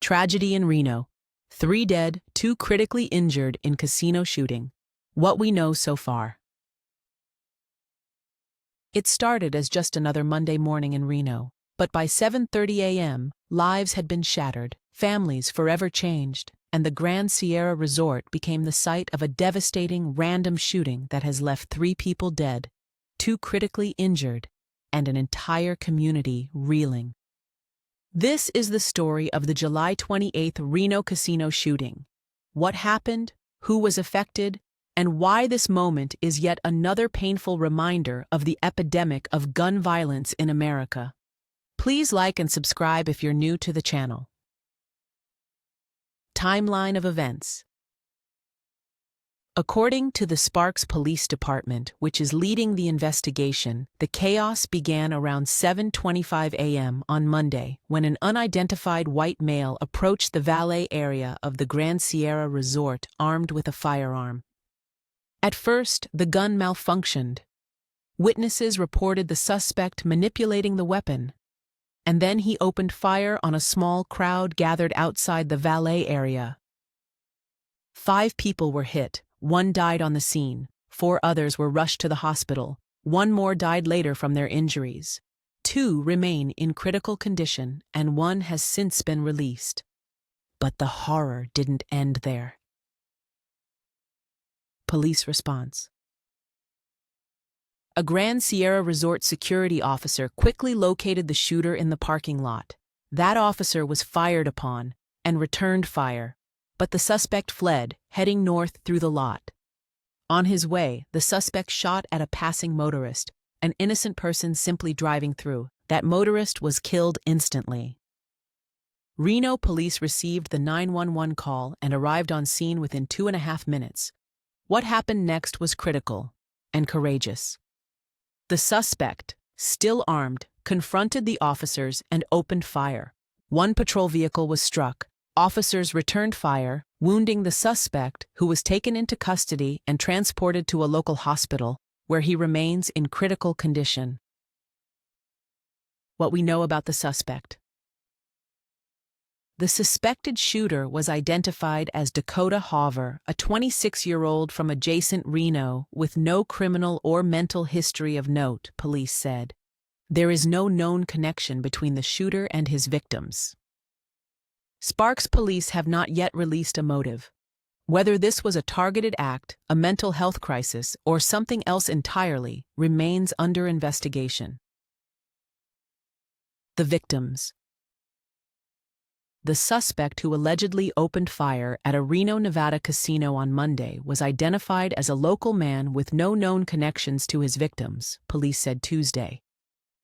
Tragedy in Reno. 3 dead, 2 critically injured in casino shooting. What we know so far. It started as just another Monday morning in Reno, but by 7:30 a.m., lives had been shattered, families forever changed, and the Grand Sierra Resort became the site of a devastating random shooting that has left 3 people dead, 2 critically injured, and an entire community reeling. This is the story of the July 28th Reno casino shooting. What happened, who was affected, and why this moment is yet another painful reminder of the epidemic of gun violence in America. Please like and subscribe if you're new to the channel. Timeline of events. According to the Sparks Police Department, which is leading the investigation, the chaos began around 7:25 a.m. on Monday when an unidentified white male approached the valet area of the Grand Sierra Resort armed with a firearm. At first, the gun malfunctioned. Witnesses reported the suspect manipulating the weapon, and then he opened fire on a small crowd gathered outside the valet area. 5 people were hit. 1 died on the scene, 4 others were rushed to the hospital, 1 more died later from their injuries. 2 remain in critical condition, and 1 has since been released. But the horror didn't end there. Police response. A Grand Sierra Resort security officer quickly located the shooter in the parking lot. That officer was fired upon and returned fire, but the suspect fled, heading north through the lot. On his way, the suspect shot at a passing motorist, an innocent person simply driving through. That motorist was killed instantly. Reno police received the 911 call and arrived on scene within 2.5 minutes. What happened next was critical and courageous. The suspect, still armed, confronted the officers and opened fire. 1 patrol vehicle was struck. Officers returned fire, wounding the suspect, who was taken into custody and transported to a local hospital, where he remains in critical condition. What we know about the suspect. The suspected shooter was identified as Dakota Hoover, a 26-year-old from adjacent Reno with no criminal or mental history of note, police said. There is no known connection between the shooter and his victims. Sparks police have not yet released a motive. Whether this was a targeted act, a mental health crisis, or something else entirely, remains under investigation. The victims. The suspect who allegedly opened fire at a Reno, Nevada casino on Monday was identified as a local man with no known connections to his victims, police said Tuesday.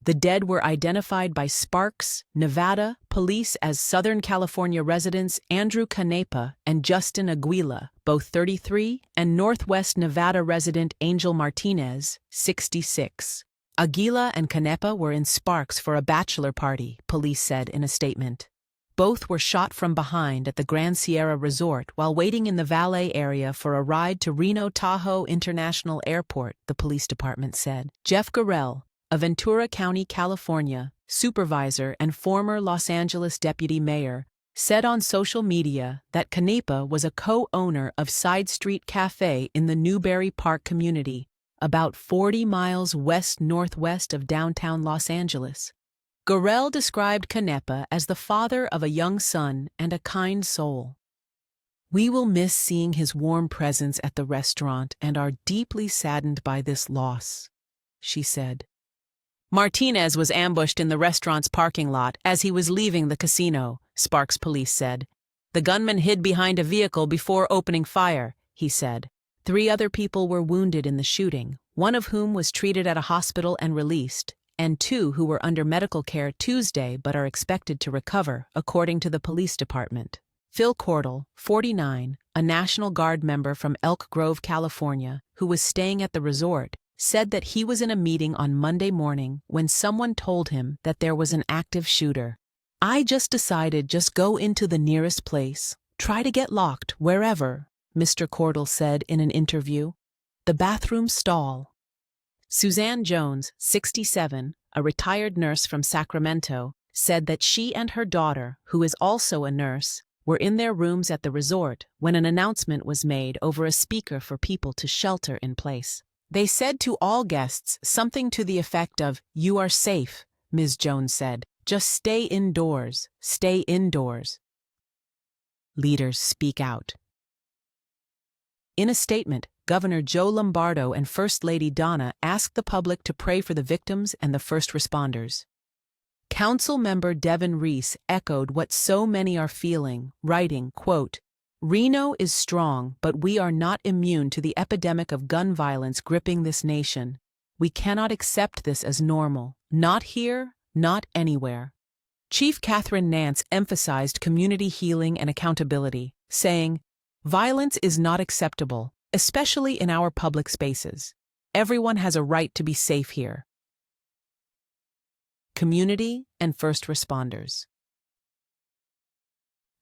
The dead were identified by Sparks, Nevada, police as Southern California residents Andrew Canepa and Justin Aguila, both 33, and Northwest Nevada resident Angel Martinez, 66. Aguila and Canepa were in Sparks for a bachelor party, police said in a statement. Both were shot from behind at the Grand Sierra Resort while waiting in the valet area for a ride to Reno Tahoe International Airport, the police department said. Jeff Gorell, a Ventura County, California, supervisor and former Los Angeles deputy mayor, said on social media that Canepa was a co-owner of Side Street Cafe in the Newberry Park community, about 40 miles west-northwest of downtown Los Angeles. Gorell described Canepa as the father of a young son and a kind soul. We will miss seeing his warm presence at the restaurant and are deeply saddened by this loss, she said. Martinez was ambushed in the restaurant's parking lot as he was leaving the casino, Sparks police said. The gunman hid behind a vehicle before opening fire, he said. 3 other people were wounded in the shooting, 1 of whom was treated at a hospital and released, and 2 who were under medical care Tuesday but are expected to recover, according to the police department. Phil Cordell, 49, a National Guard member from Elk Grove, California, who was staying at the resort, said that he was in a meeting on Monday morning when someone told him that there was an active shooter. I just decided just go into the nearest place, try to get locked wherever, Mr. Cordell said in an interview. The bathroom stall. Suzanne Jones, 67, a retired nurse from Sacramento, said that she and her daughter, who is also a nurse, were in their rooms at the resort when an announcement was made over a speaker for people to shelter in place. They said to all guests something to the effect of, "You are safe," Ms. Jones said. "Just stay indoors, stay indoors." Leaders speak out. In a statement, Governor Joe Lombardo and First Lady Donna asked the public to pray for the victims and the first responders. Council member Devin Reese echoed what so many are feeling, writing, quote, "Reno is strong, but we are not immune to the epidemic of gun violence gripping this nation. We cannot accept this as normal, not here, not anywhere." Chief Catherine Nance emphasized community healing and accountability, saying, "Violence is not acceptable, especially in our public spaces. Everyone has a right to be safe here." Community and first responders.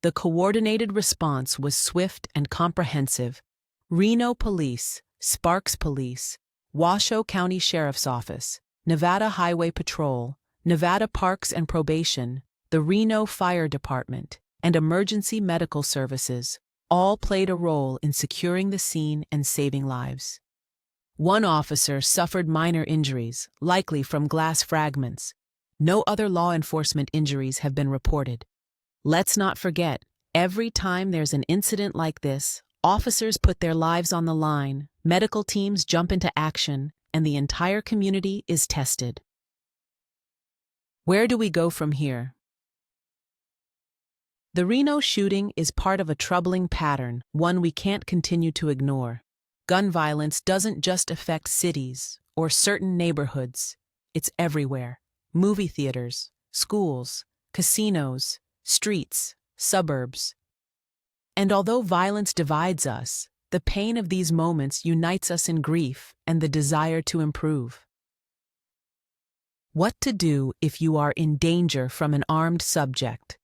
The coordinated response was swift and comprehensive. Reno Police, Sparks Police, Washoe County Sheriff's Office, Nevada Highway Patrol, Nevada Parks and Probation, the Reno Fire Department, and Emergency Medical Services all played a role in securing the scene and saving lives. One officer suffered minor injuries, likely from glass fragments. No other law enforcement injuries have been reported. Let's not forget, every time there's an incident like this, officers put their lives on the line, medical teams jump into action, and the entire community is tested. Where do we go from here? The Reno shooting is part of a troubling pattern, one we can't continue to ignore. Gun violence doesn't just affect cities or certain neighborhoods. It's everywhere. Movie theaters, schools, casinos, streets, suburbs. And although violence divides us, the pain of these moments unites us in grief and the desire to improve. What to do if you are in danger from an armed subject?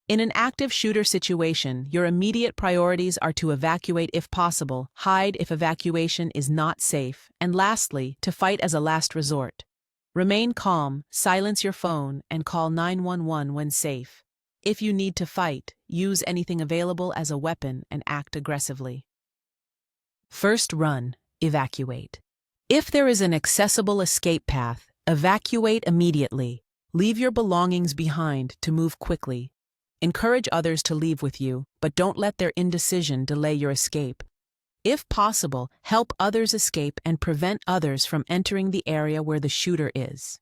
In an active shooter situation, your immediate priorities are to evacuate if possible, hide if evacuation is not safe, and lastly, to fight as a last resort. Remain calm, silence your phone, and call 911 when safe. If you need to fight, use anything available as a weapon and act aggressively. First run, evacuate. If there is an accessible escape path, evacuate immediately. Leave your belongings behind to move quickly. Encourage others to leave with you, but don't let their indecision delay your escape. If possible, help others escape and prevent others from entering the area where the shooter is.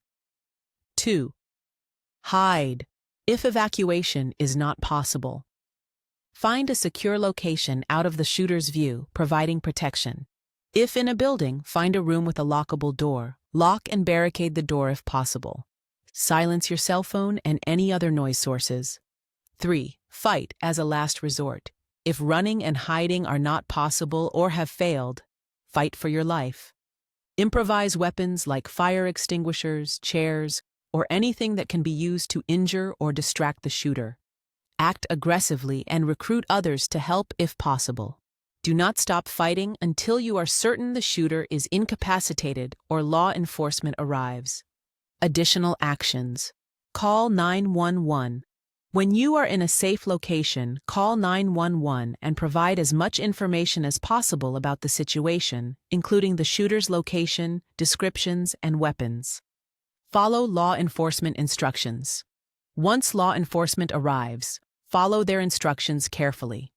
2. Hide. If evacuation is not possible, find a secure location out of the shooter's view, providing protection. If in a building, find a room with a lockable door. Lock and barricade the door if possible. Silence your cell phone and any other noise sources. 3. Fight as a last resort. If running and hiding are not possible or have failed, fight for your life. Improvise weapons like fire extinguishers, chairs, or anything that can be used to injure or distract the shooter. Act aggressively and recruit others to help if possible. Do not stop fighting until you are certain the shooter is incapacitated or law enforcement arrives. Additional actions. Call 911. When you are in a safe location, call 911 and provide as much information as possible about the situation, including the shooter's location, descriptions, and weapons. Follow law enforcement instructions. Once law enforcement arrives, follow their instructions carefully.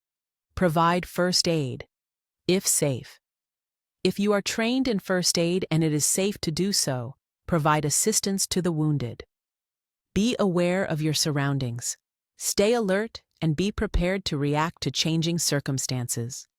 Provide first aid, if safe. If you are trained in first aid and it is safe to do so, provide assistance to the wounded. Be aware of your surroundings. Stay alert and be prepared to react to changing circumstances.